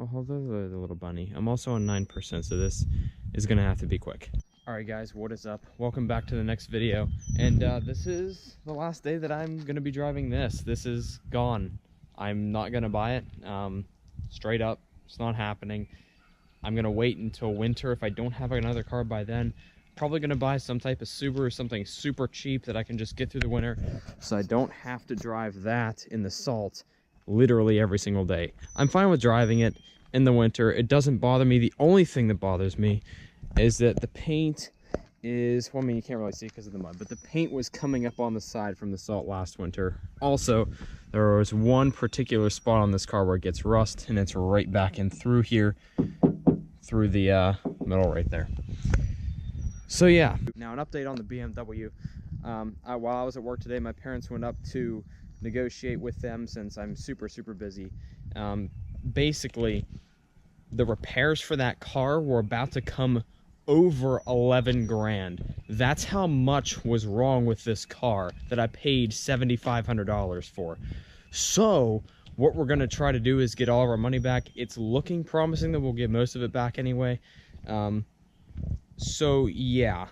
Oh, the little bunny. I'm also on 9%, so this is gonna have to be quick. All right, guys, what is up? Welcome back to the next video. And this is the last day that I'm gonna be driving this. This is gone. I'm not gonna buy it. Straight up, it's not happening. I'm gonna wait until winter. If I don't have another car by then, probably gonna buy some type of Subaru, something super cheap that I can just get through the winter, so I don't have to drive that in the salt literally every single day. I'm fine with driving it in the winter. It doesn't bother me. The only thing that bothers me is that the paint is, well, I mean, you can't really see because of the mud, but the paint was coming up on the side from the salt last winter. Also, there was one particular spot on this car where it gets rust, and it's right back in through here, through the middle right there. So yeah, now an update on the BMW. While I was at work today, my parents went up to negotiate with them since I'm super busy. Basically, the repairs for that car were about to come over 11 grand. That's how much was wrong with this car that I paid $7,500 for. So what we're gonna try to do is get all of our money back. It's looking promising that we'll get most of it back anyway. So yeah,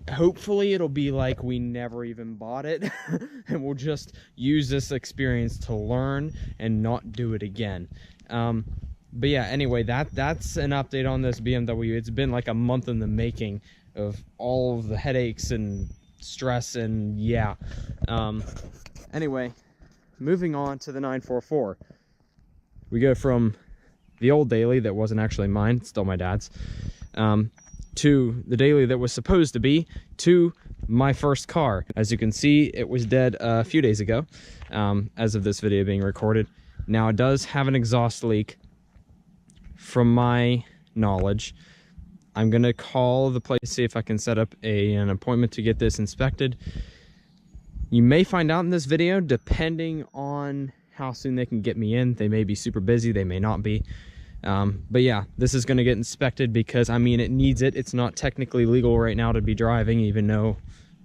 hopefully it'll be like we never even bought it and we'll just use this experience to learn and not do it again. But yeah, anyway, that's an update on this BMW. It's been like a month in the making of all of the headaches and stress, and yeah. Anyway, moving on to the 944. We go from the old daily that wasn't actually mine, it's still my dad's, to the daily that was supposed to be, to my first car. As you can see, it was dead a few days ago, as of this video being recorded. Now it does have an exhaust leak. From my knowledge, I'm gonna call the place, see if I can set up an appointment to get this inspected. You may find out in this video, depending on how soon they can get me in. They may be super busy, they may not be. But yeah, this is gonna get inspected because, I mean, it needs it. It's not technically legal right now to be driving, even though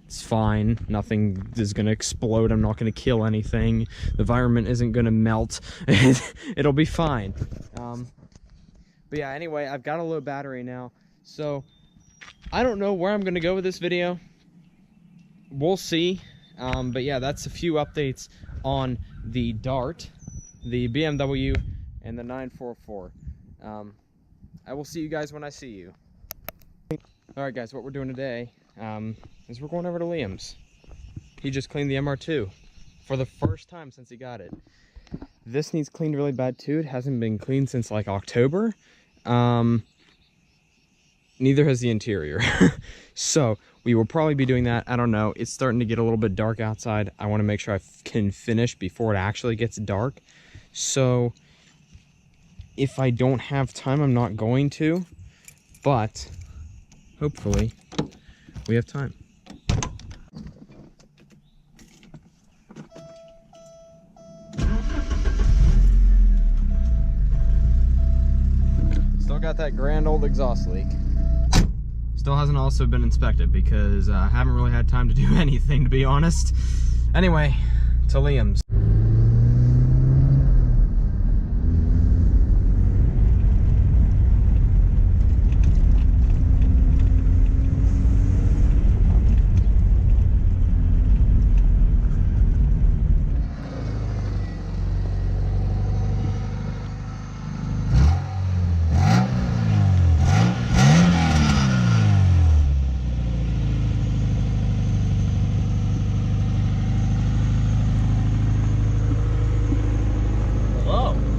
it's fine. Nothing is gonna explode. I'm not gonna kill anything. The environment isn't gonna melt. It'll be fine. But yeah, anyway, I've got a low battery now, so I don't know where I'm gonna go with this video. We'll see. But yeah, that's a few updates on the Dart, the BMW, and the 944. I will see you guys when I see you. All right, guys, what we're doing today is we're going over to Liam's. He just cleaned the MR2 for the first time since he got it. This needs cleaned really bad too. It hasn't been cleaned since like October. Neither has the interior. So we will probably be doing that. I don't know. It's starting to get a little bit dark outside. I want to make sure I can finish before it actually gets dark. So if I don't have time, I'm not going to, but hopefully we have time. Still got that grand old exhaust leak. Still hasn't also been inspected because I haven't really had time to do anything, to be honest. Anyway, to Liam's.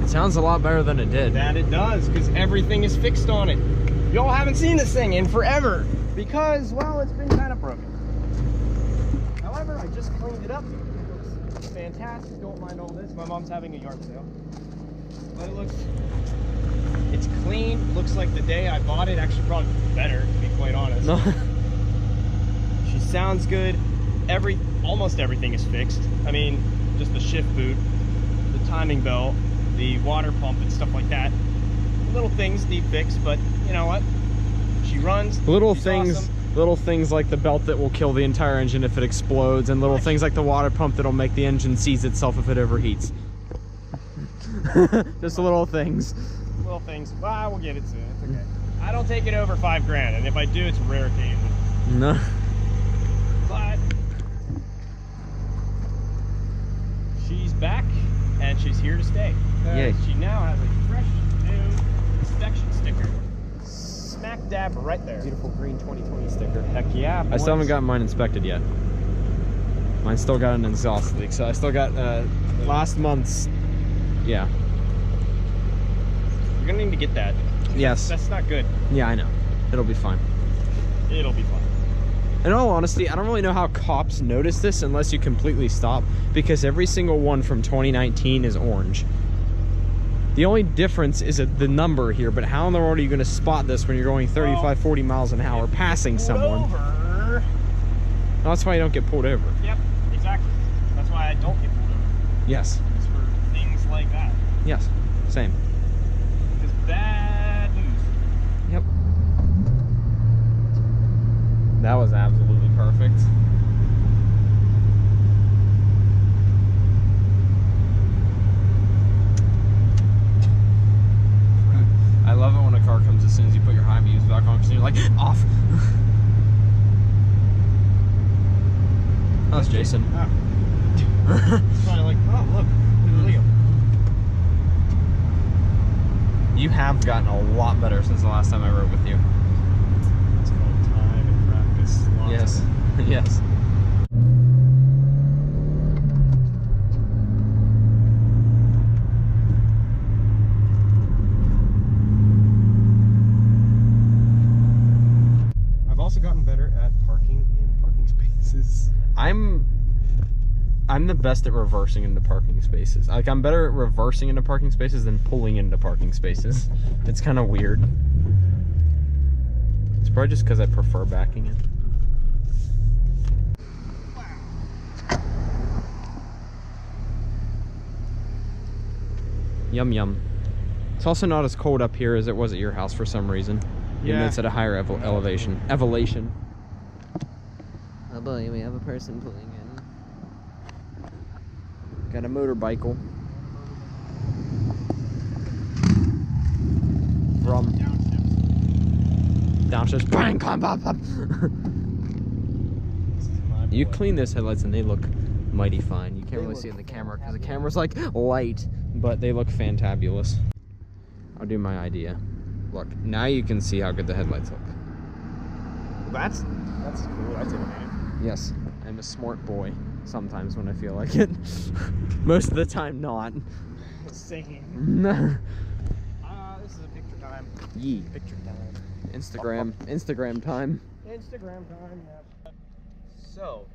Sounds a lot better than it did. That it does, because everything is fixed on it. Y'all haven't seen this thing in forever because, well, it's been kind of broken. However, I just cleaned it up. It looks fantastic. Don't mind all this. My mom's having a yard sale. But it's clean. Looks like the day I bought it. Actually, probably better, to be quite honest. No. She sounds good. Almost everything is fixed. I mean, just the shift boot, the timing belt, the water pump and stuff like that. Little things need fixed, but you know what? She runs. Little things like the belt that will kill the entire engine if it explodes, and little things like the water pump that'll make the engine seize itself if it overheats. Just little things. Little things. Well, we'll get it soon. It's okay. I don't take it over $5 grand, and if I do, it's a rare occasion. No. But she's back, and she's here to stay. Yay. She now has a fresh new inspection sticker. Smack dab right there. Beautiful green 2020 sticker. Heck yeah. I still haven't gotten mine inspected yet. Mine still got an exhaust leak, so I still got last month's. Yeah. You're gonna need to get that. Yes. That's not good. Yeah, I know. It'll be fine. It'll be fine. In all honesty, I don't really know how cops notice this unless you completely stop, because every single one from 2019 is orange. The only difference is the number here, but how in the world are you going to spot this when you're going 35, 40 miles an hour passing someone? Over. No, that's why you don't get pulled over. Yep, exactly. That's why I don't get pulled over. Yes. It's for things like that. Yes. Same. It's bad news. Yep. That was absolutely perfect. I love it when a car comes as soon as you put your high beams back on, because you're like, off. Oh, that's Jason. Oh. It's kind of like, oh, look, Leo. You have gotten a lot better since the last time I rode with you. It's called time and practice. Yes. Yes. I've also gotten better at parking in parking spaces. I'm the best at reversing into parking spaces. Like, I'm better at reversing into parking spaces than pulling into parking spaces. It's kind of weird. It's probably just because I prefer backing in. Yum yum. It's also not as cold up here as it was at your house for some reason. Even though it's at a higher elevation. Elevation. Oh boy, we have a person pulling in. Got a motorbicycle. From downstairs. Bang! Bam, bam, bam. You clean those headlights and they look mighty fine. You can't really see it in the camera because the camera's like light, but they look fantabulous. I'll do my idea. Look, now you can see how good the headlights look. That's cool. That's innovative. Yes, I'm a smart boy. Sometimes when I feel like it. Most of the time, not. Same. No. This is a picture time. Yee. Picture time. Instagram time. Instagram time, yeah. So,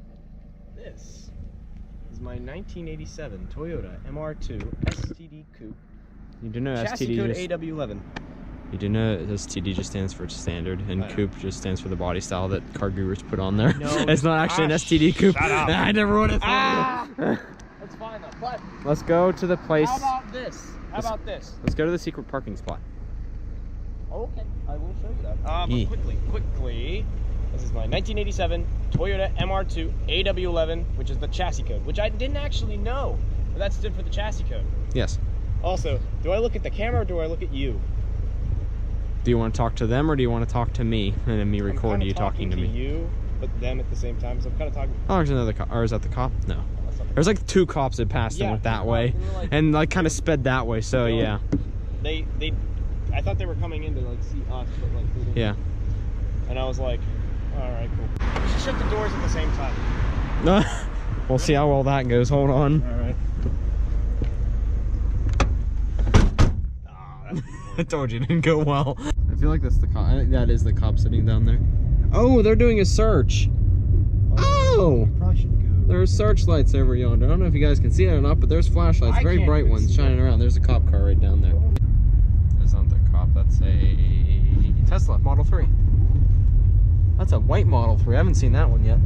this is my 1987 Toyota MR2 STD Coupe. You do know Chassis STD code just, AW11. You do know STD just stands for standard, and coupe just stands for the body style that car gurus put on there. No, it's not actually an STD coupe. Shut up. I never would have thought. That's fine though. But let's go to the place. How about this? Let's go to the secret parking spot. Okay, I will show you that. But quickly, this is my 1987 Toyota MR2 AW11, which is the chassis code, which I didn't actually know, but that stood for the chassis code. Yes. Also, do I look at the camera or do I look at you? Do you want to talk to them or do you want to talk to me and then me record you talking to me? You, but them at the same time. So I'm kind of talking. Oh, there's another cop. Or is that the cop? No. There's like two cops that passed and went that way, like, and like kind of sped that way. So yeah. I thought they were coming in to like see us, but like they didn't. Yeah. And I was like, all right, cool. We should shut the doors at the same time. We'll see how well that goes. Hold on. All right. I told you it didn't go well. I feel like that's the cop. I think that is the cop sitting down there. Oh, they're doing a search. Oh! Probably should go. There are searchlights over yonder. I don't know if you guys can see it or not, but there's flashlights, very bright ones shining around. There's a cop car right down there. That's not the cop. That's a Tesla Model 3. That's a white Model 3. I haven't seen that one yet.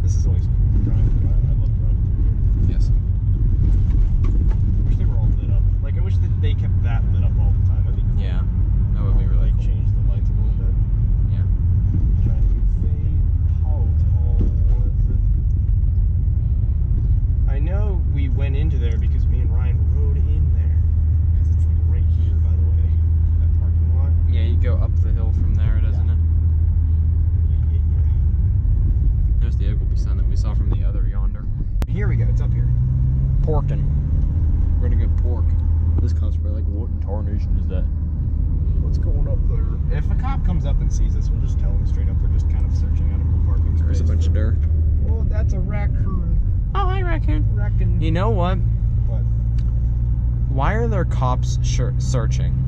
This is always cool to drive. I love driving. Yes. They were all lit up. Like, I wish that they kept that lit up all the time. That'd be cool. Yeah, that would be really cool. Change the lights a little bit. Yeah. Trying to fade. How tall was it? I know we went into there because tarnation is that? What's going up there? If a cop comes up and sees us, we'll just tell him straight up. We're just kind of searching out a parking space. There's a bunch of dirt. Well, that's a raccoon. Oh, hi, raccoon. Raccoon. You know what? What? Why are there cops searching?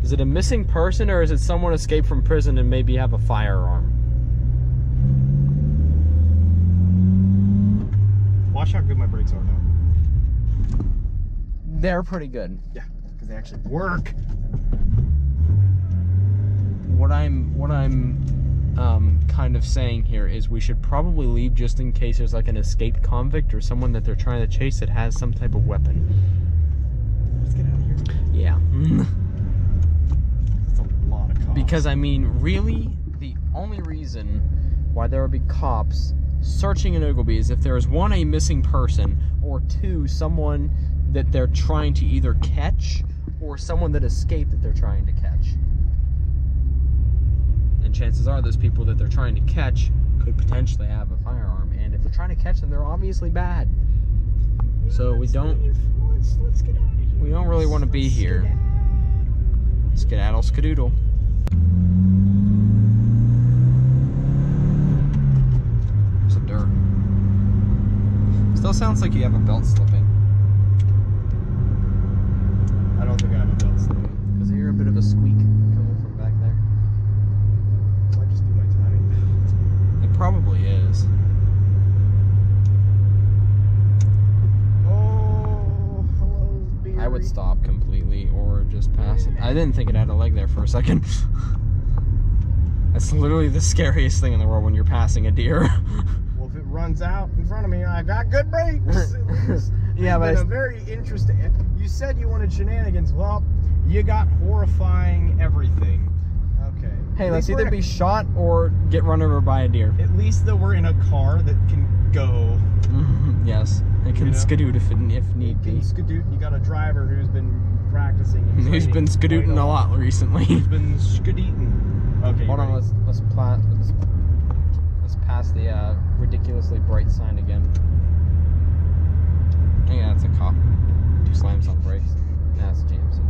Is it a missing person, or is it someone escaped from prison and maybe have a firearm? Watch how good my brakes are now. They're pretty good. Yeah, because they actually work. What I'm kind of saying here is we should probably leave just in case there's like an escaped convict or someone that they're trying to chase that has some type of weapon. Let's get out of here. Yeah. That's a lot of cops. Because, I mean, really, the only reason why there would be cops searching in Ogleby is if there is, one, a missing person, or two, someone that they're trying to either catch, or someone that escaped that they're trying to catch. And chances are those people that they're trying to catch could potentially have a firearm, and if they're trying to catch them, they're obviously bad. So we don't... Let's get out of here. We don't really want to be here. Skedaddle skadoodle. Some dirt. Still sounds like you have a belt slipping. I don't think I have a belt slipping. Because I hear a bit of a squeak coming from back there. Might just be my timing belt. It probably is. Oh, hello, Beery. I would stop completely or just pass it. I didn't think it had a leg there for a second. That's literally the scariest thing in the world when you're passing a deer. Well, if it runs out in front of me, I got good brakes. At least. Yeah, but it's been a very interesting. You said you wanted shenanigans. Well, you got horrifying everything. Okay. Hey, let's either be shot or get run over by a deer. At least that we're in a car that can go. Yes, it can skadoot if need be. Skadoot. You got a driver who's been practicing. And Who's been skadooting a lot recently. Who's been skadooting. Okay. Hold on, let's pass the ridiculously bright sign again. Oh, yeah, that's a cop. Two slams on brakes. Nah, it's GMC.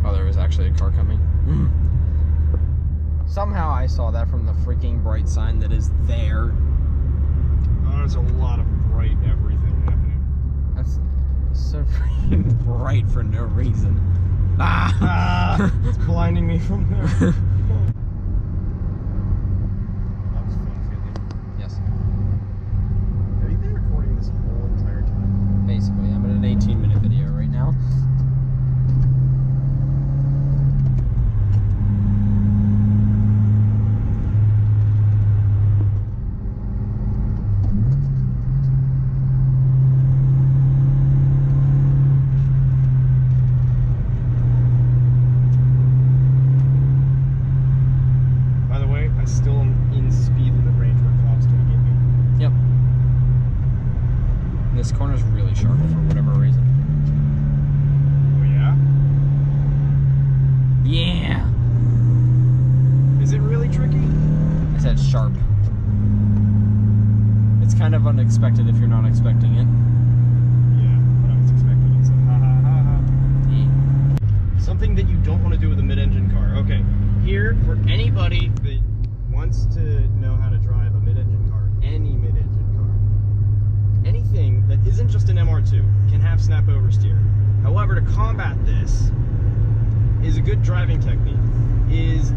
Oh, there was actually a car coming. Somehow I saw that from the freaking bright sign that is there. Oh, there's a lot of bright everything happening. That's so freaking bright for no reason. Ah! It's blinding me from there. That was fun, Philly. Yes. Have you been recording this whole entire time? Basically, I'm in an 18-minute video right now. Still in speed limit range where cops can get me. Yep. This corner's really sharp for whatever reason. Oh yeah? Yeah! Is it really tricky? I said sharp. It's kind of unexpected if you're not expecting it. Yeah, but I was expecting it, so ha ha ha ha. Yeah. Something that you don't want to do with a mid-engine car. Okay, here, for anybody that wants to know how to drive a mid-engine car, any mid-engine car, anything that isn't just an MR2 can have snap oversteer. However, to combat this is a good driving technique. Is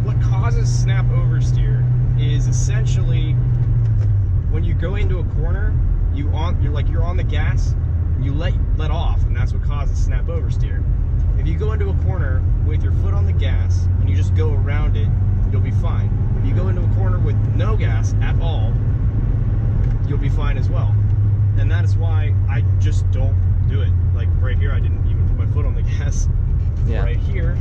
what causes snap oversteer is essentially when you go into a corner, you're on the gas, you let off, and that's what causes snap oversteer. If you go into a corner with your foot on the gas and you just go around it, you'll be fine. If you go into a corner with no gas at all, you'll be fine as well. And that is why I just don't do it. Like right here, I didn't even put my foot on the gas. Yeah. Right here,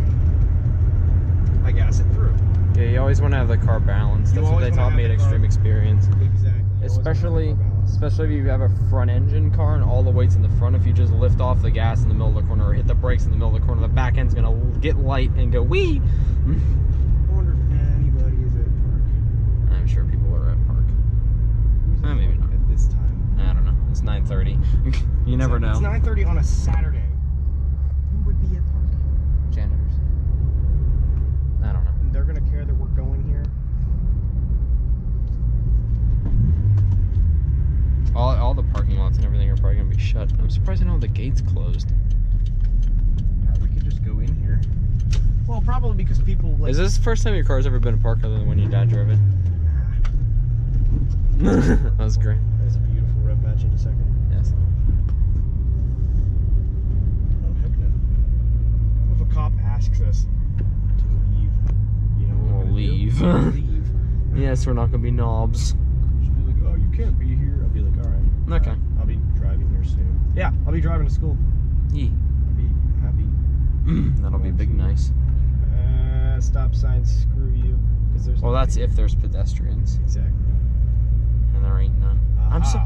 I gas it through. Yeah, you always want to have the car balanced. That's what they taught me at Extreme Experience. Exactly. Especially if you have a front engine car and all the weight's in the front, if you just lift off the gas in the middle of the corner or hit the brakes in the middle of the corner, the back end's gonna get light and go wee. I wonder if anybody is at park. I'm sure people are at park. Maybe not. 9:30. You never know. It's 9:30 on a Saturday. Who would be at park? Janitors. I don't know. They're gonna care that we're going here. All the parking lots and everything are probably gonna be shut. I'm surprised I don't have the gates closed. Yeah, we could just go in here. Well, probably because people like... Is this the first time your car's ever been parked other than when your dad drove it? That was great. That's a beautiful rev match in a second. Yes. Oh, heck no. What if a cop asks us to leave? You know what We'll we're gonna leave. do? We'll leave. Yes, we're not gonna be knobs. Just be like, oh, you can't be here. I'll be like, all right. Okay. I'll be driving here soon. Yeah, I'll be driving to school. Yeah. I'll be happy. That'll be big nice. Stop signs, screw you. There's Well, that's if there's pedestrians. Exactly. And there ain't none.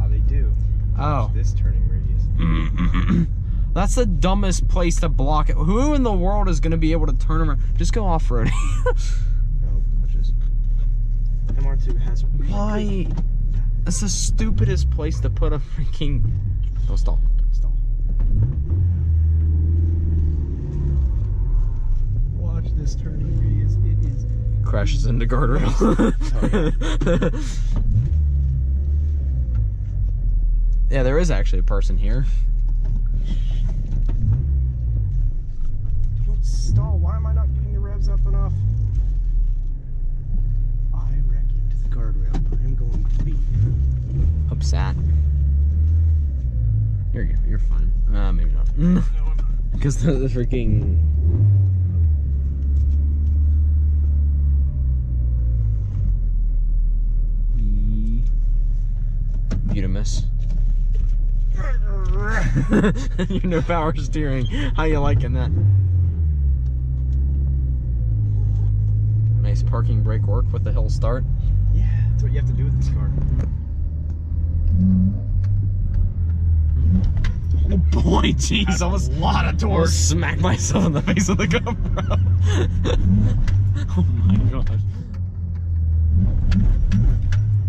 They do. Oh. This turning radius. That's the dumbest place to block it. Who in the world is going to be able to turn around? Just go off-roading. Oh, watch this. MR2 has... Why? That's the stupidest place to put a freaking... Oh, stop. Stall. Watch this turning radius. It is... Crashes into guardrail. Yeah, there is actually a person here. Don't stall. Why am I not getting the revs up enough? I wrecked the guardrail. I am going to be Upset. You're fine. Maybe not. Because the freaking... Butamus. You know power steering. How you liking that? Nice parking brake work with the hill start. Yeah, that's what you have to do with this car. Oh boy, jeez, I was a lot of torque. Smacked myself in the face with the GoPro. Oh my gosh.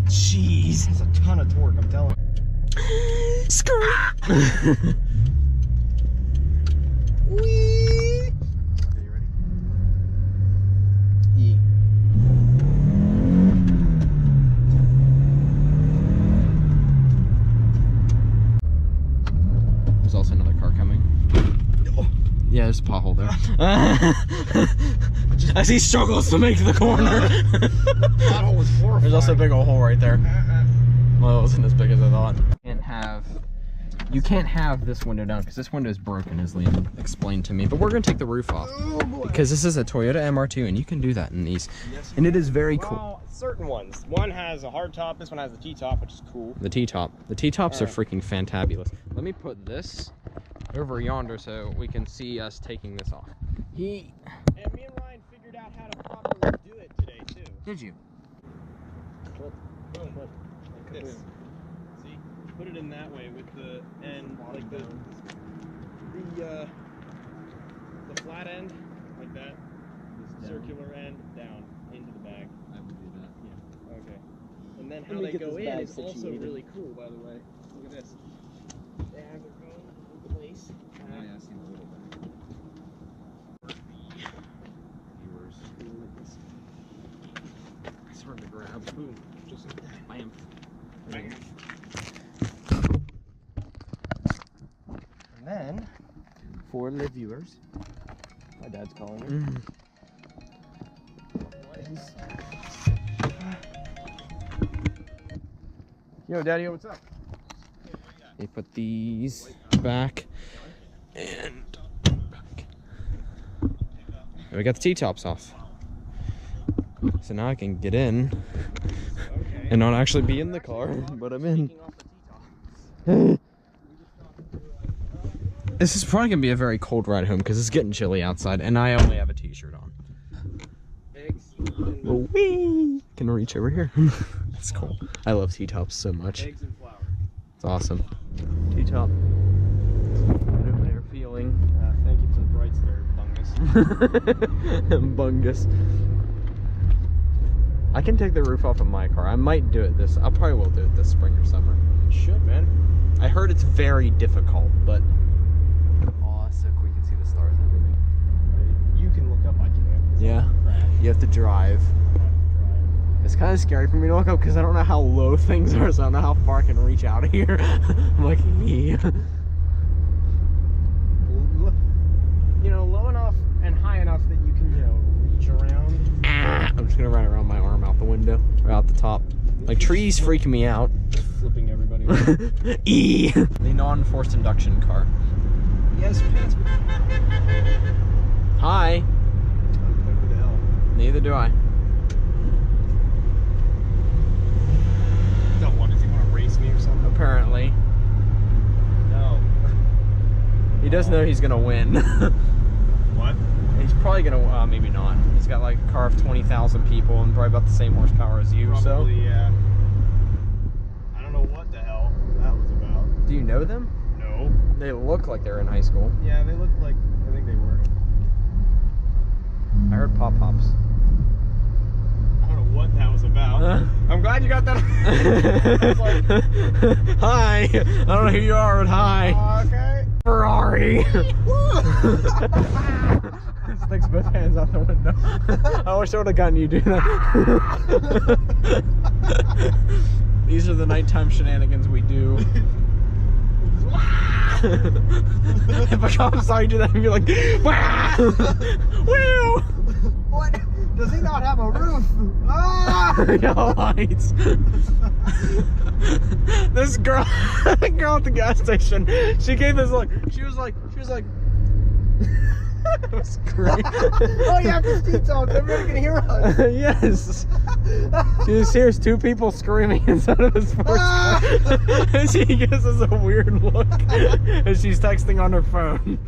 Jeez. That's a ton of torque, I'm telling you. Skirt. Whee! Okay, you ready? E. There's also another car coming. Oh. Yeah, there's a pothole there. As he struggles to make the corner. Pothole was horrifying. There's also a big old hole right there. Well, it wasn't as big as I thought. You can't have this window down because this window is broken, as Liam explained to me. But we're gonna take the roof off because this is a Toyota MR2, and you can do that in these. Yes, and it is very cool. Well, certain ones. One has a hard top. This one has the T-top, which is cool. The T-top. The T-tops are freaking fantabulous. Let me put this over yonder so we can see us taking this off. And me and Ryan figured out how to properly do it today too. Did you? Boom. Like this. See? Put it in that way with the end, like the flat end, like that. Circular end down into the bag. I would do that. Yeah. Okay. And then how they go in is also really cool, by the way. Look at this. They have their own place. Oh yeah, I've seen a little bit. Viewers. It's hard to grab. Boom. Just bam. Bam. And then, for the viewers, my dad's calling me. Yo, Daddy, what's up? They put these back and back. And we got the T-tops off. So now I can get in and not actually be in the car, but I'm in. This is probably gonna be a very cold ride home because it's getting chilly outside and I only have a t-shirt on. Oh, wee! Can reach over here. That's cool. I love T-tops so much. Eggs and flour. It's awesome. T-top. Open air feeling. Thank you for the brights there, Bungus. Bungus. I can take the roof off of my car. I might do it this. I probably will do it this spring or summer. You should, man. I heard it's very difficult, but oh, so we can see the stars and everything. You can look up. I can't. Yeah, you have to drive. It's kind of scary for me to look up because I don't know how low things are, so I don't know how far I can reach out of here. I'm like, yeah. You know, low enough and high enough that you can, you know, reach around. I'm just gonna run around my arm out the window, or out the top. Like, trees freaking me out. Flipping everybody. E. The non-forced induction car. Yes, pants. Hi. What the hell? Neither do I. Don't want. Does he want to race me or something? Apparently. No. He does know he's gonna win. What? He's probably gonna, maybe not. He's got like a car of 20,000 people and probably about the same horsepower as you, Probably, so. yeah. I don't know what the hell that was about. Do you know them? No. They look like they're in high school. Yeah, they look like, I think they were. I heard pop-pops. I don't know what that was about. I'm glad you got that. I was like, hi! I don't know who you are, but hi! okay. Ferrari! Sticks both hands out the window. I wish I would have gotten you doing that. These are the nighttime shenanigans we do. If a cop saw you do that, he'd be like, woo! What? Does he not have a roof? Ah! No lights. This girl, the girl at the gas station, she gave this look. She was like, it was great. Oh yeah, the seats on. Everybody can hear us. Yes. She just hears two people screaming inside of his Porsche. And she gives us a weird look. And she's texting on her phone.